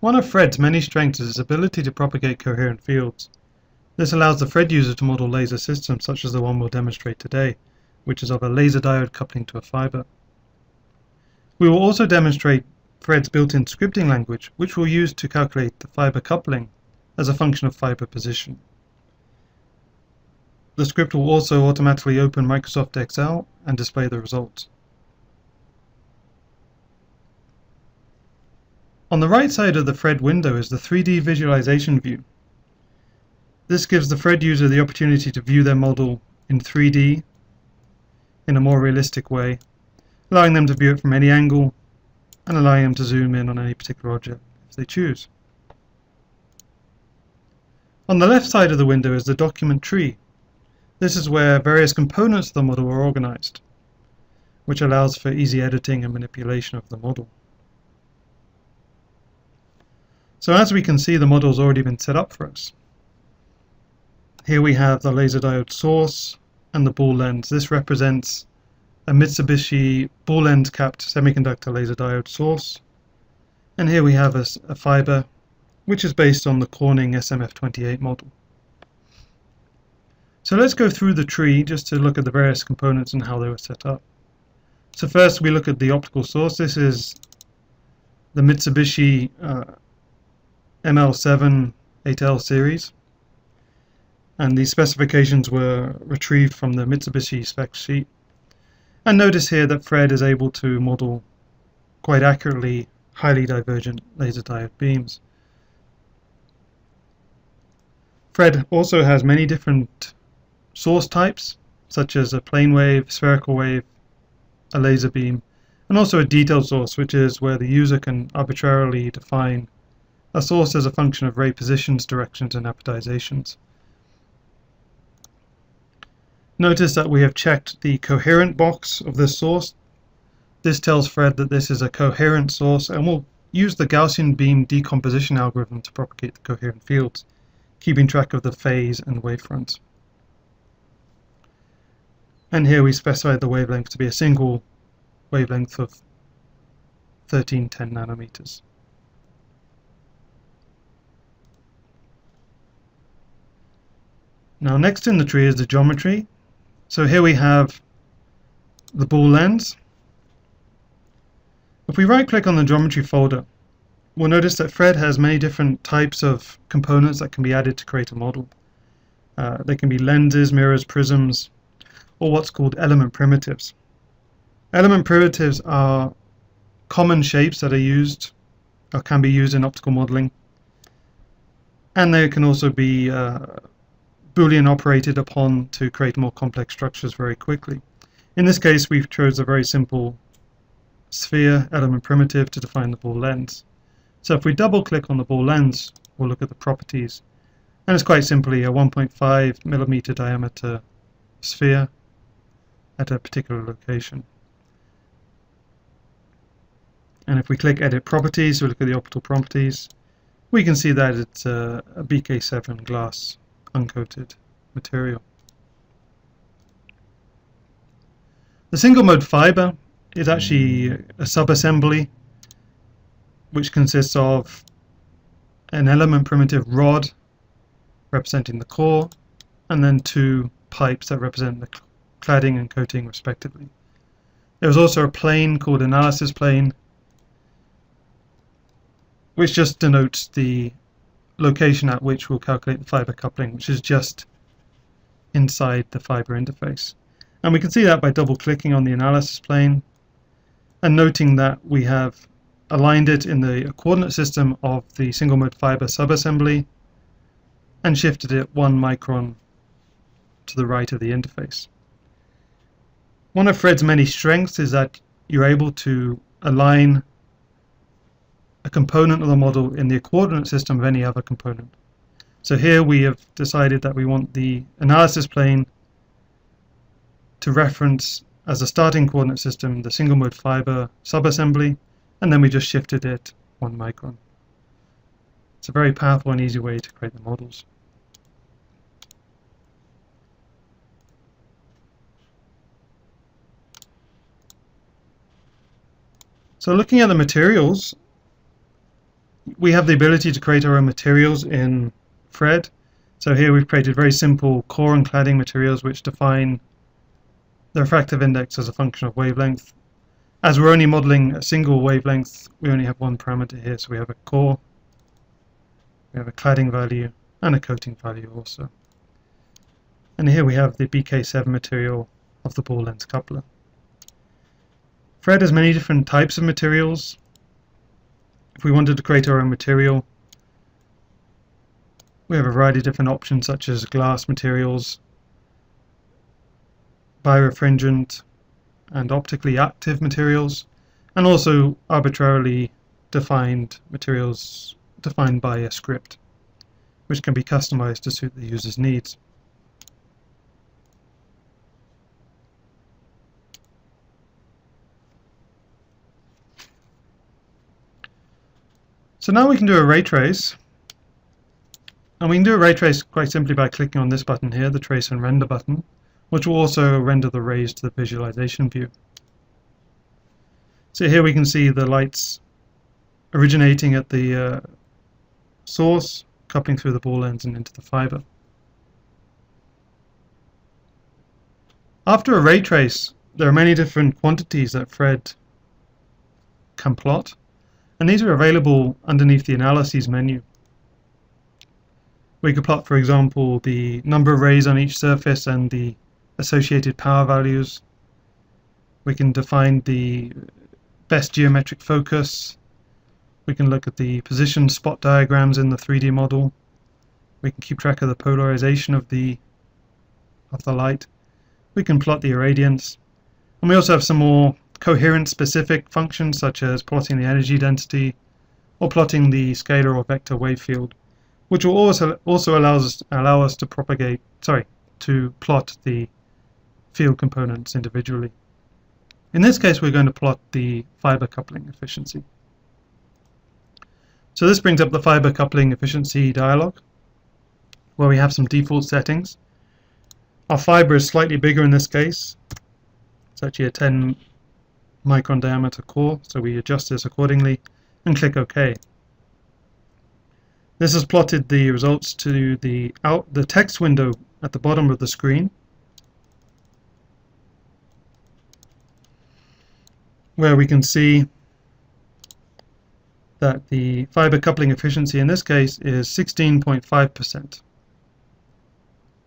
One of Fred's many strengths is its ability to propagate coherent fields. This allows the Fred user to model laser systems such as the one we'll demonstrate today, which is of a laser diode coupling to a fiber. We will also demonstrate Fred's built-in scripting language, which we'll use to calculate the fiber coupling as a function of fiber position. The script will also automatically open Microsoft Excel and display the results. On the right side of the Fred window is the 3D visualization view. This gives the Fred user the opportunity to view their model in 3D in a more realistic way, allowing them to view it from any angle and allowing them to zoom in on any particular object if they choose. On the left side of the window is the document tree. This is where various components of the model are organized, which allows for easy editing and manipulation of the model. So as we can see, the model has already been set up for us. Here we have the laser diode source and the ball lens. This represents a Mitsubishi ball lens capped semiconductor laser diode source. And here we have a fiber, which is based on the Corning SMF28 model. So let's go through the tree just to look at the various components and how they were set up. So first we look at the optical source. This is the Mitsubishi ML7 8L series, and these specifications were retrieved from the Mitsubishi spec sheet. And notice here that Fred is able to model quite accurately highly divergent laser diode beams. Fred also has many different source types, such as a plane wave, spherical wave, a laser beam, and also a detailed source, which is where the user can arbitrarily define a source as a function of ray positions, directions, and apodizations. Notice that we have checked the coherent box of this source. This tells Fred that this is a coherent source, and we'll use the Gaussian beam decomposition algorithm to propagate the coherent fields, keeping track of the phase and wavefronts. And here we specified the wavelength to be a single wavelength of 1310 nanometers. Now next in the tree is the geometry. So here we have the ball lens. If we right click on the geometry folder, we'll notice that Fred has many different types of components that can be added to create a model. They can be lenses, mirrors, prisms, or what's called element primitives. Element primitives are common shapes that are used or can be used in optical modeling, and they can also be Boolean operated upon to create more complex structures very quickly. In this case, we've chosen a very simple sphere element primitive to define the ball lens. So if we double click on the ball lens, we'll look at the properties, and it's quite simply a 1.5 millimeter diameter sphere at a particular location. And if we click edit properties, we look at the optical properties, we can see that it's a BK7 glass uncoated material. The single mode fiber is actually a subassembly which consists of an element primitive rod representing the core, and then two pipes that represent the cladding and coating respectively. There's also a plane called analysis plane, which just denotes the location at which we'll calculate the fiber coupling, which is just inside the fiber interface. And we can see that by double clicking on the analysis plane and noting that we have aligned it in the coordinate system of the single mode fiber subassembly and shifted it 1 micron to the right of the interface. One of Fred's many strengths is that you're able to align a component of the model in the coordinate system of any other component. So here we have decided that we want the analysis plane to reference as a starting coordinate system the single mode fiber subassembly, and then we just shifted it 1 micron. It's a very powerful and easy way to create the models. So looking at the materials, we have the ability to create our own materials in Phred. So here we've created very simple core and cladding materials which define the refractive index as a function of wavelength. As we're only modeling a single wavelength, we only have one parameter here, so we have a core, we have a cladding value, and a coating value also. And here we have the BK7 material of the ball lens coupler. Phred has many different types of materials. If we wanted to create our own material, we have a variety of different options such as glass materials, birefringent and optically active materials, and also arbitrarily defined materials defined by a script, which can be customized to suit the user's needs. So now we can do a ray trace, and we can do a ray trace quite simply by clicking on this button here, the trace and render button, which will also render the rays to the visualization view. So here we can see the lights originating at the source, coupling through the ball lens and into the fiber. After a ray trace, there are many different quantities that Phred can plot, and these are available underneath the analyses menu. We could plot, for example, the number of rays on each surface and the associated power values. We can define the best geometric focus. We can look at the position spot diagrams in the 3D model. We can keep track of the polarization of the light. We can plot the irradiance. And we also have some more coherent specific functions such as plotting the energy density or plotting the scalar or vector wave field, which will also allow us to plot the field components individually. In this case, we're going to plot the fiber coupling efficiency. So this brings up the fiber coupling efficiency dialog, where we have some default settings. Our fiber is slightly bigger in this case. It's actually a 10 micron diameter core, so we adjust this accordingly and click OK. This has plotted the results to the text window at the bottom of the screen, where we can see that the fiber coupling efficiency in this case is 16.5%,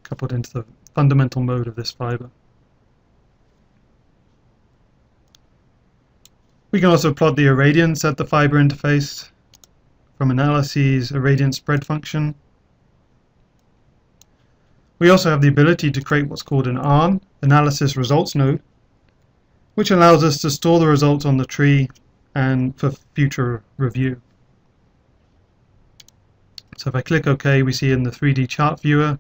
coupled into the fundamental mode of this fiber. We can also plot the irradiance at the fiber interface from analyses irradiance spread function. We also have the ability to create what's called an ARN, analysis results node, which allows us to store the results on the tree and for future review. So if I click OK, we see in the 3D chart viewer,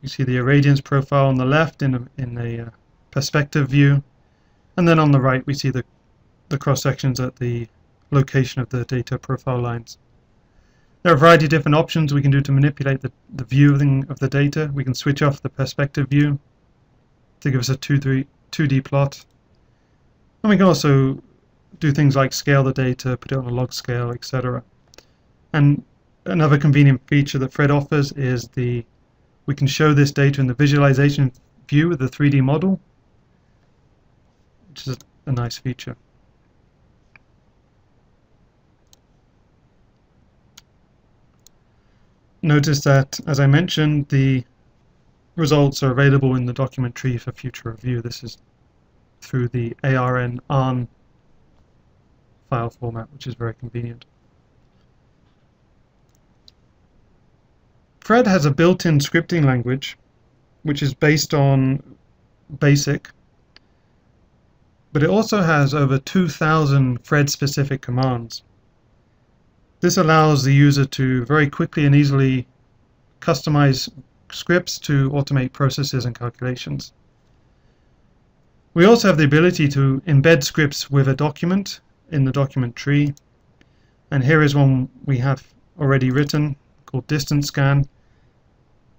you see the irradiance profile on the left in a perspective view, and then on the right we see the cross sections at the location of the data profile lines. There are a variety of different options we can do to manipulate the viewing of the data. We can switch off the perspective view to give us a 2D plot, and we can also do things like scale the data, put it on a log scale, etc. And another convenient feature that Phred offers is we can show this data in the visualization view with the 3D model, which is a nice feature. Notice that, as I mentioned, the results are available in the document tree for future review. This is through the ARN file format, which is very convenient. Phred has a built-in scripting language, which is based on BASIC, but it also has over 2,000 Phred-specific commands. This allows the user to very quickly and easily customize scripts to automate processes and calculations. We also have the ability to embed scripts with a document in the document tree, and here is one we have already written called distance scan,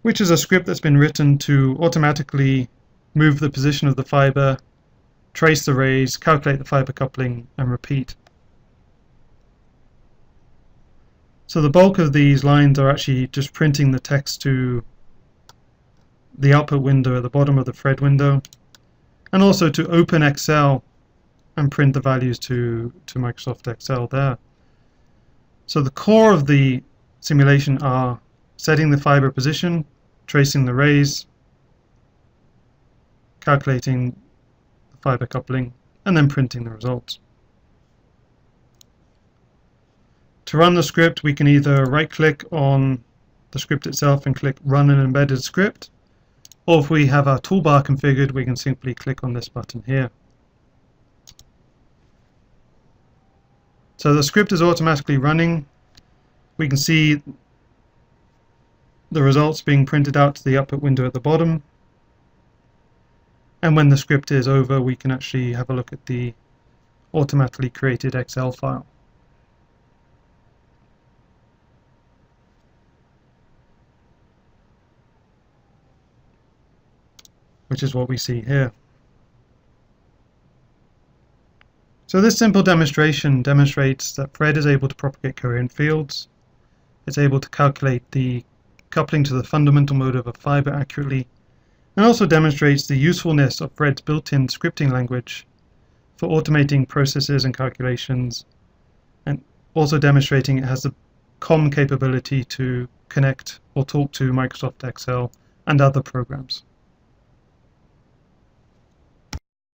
which is a script that's been written to automatically move the position of the fiber, trace the rays, calculate the fiber coupling, and repeat. So the bulk of these lines are actually just printing the text to the output window at the bottom of the thread window, and also to open Excel and print the values to Microsoft Excel there. So the core of the simulation are setting the fiber position, tracing the rays, calculating the fiber coupling, and then printing the results. To run the script, we can either right-click on the script itself and click Run an Embedded Script, or if we have our toolbar configured, we can simply click on this button here. So the script is automatically running. We can see the results being printed out to the output window at the bottom. And when the script is over, we can actually have a look at the automatically created Excel file. Which is what we see here. So this simple demonstration demonstrates that Fred is able to propagate coherent fields. It's able to calculate the coupling to the fundamental mode of a fiber accurately, and also demonstrates the usefulness of Fred's built-in scripting language for automating processes and calculations, and also demonstrating it has the COM capability to connect or talk to Microsoft Excel and other programs.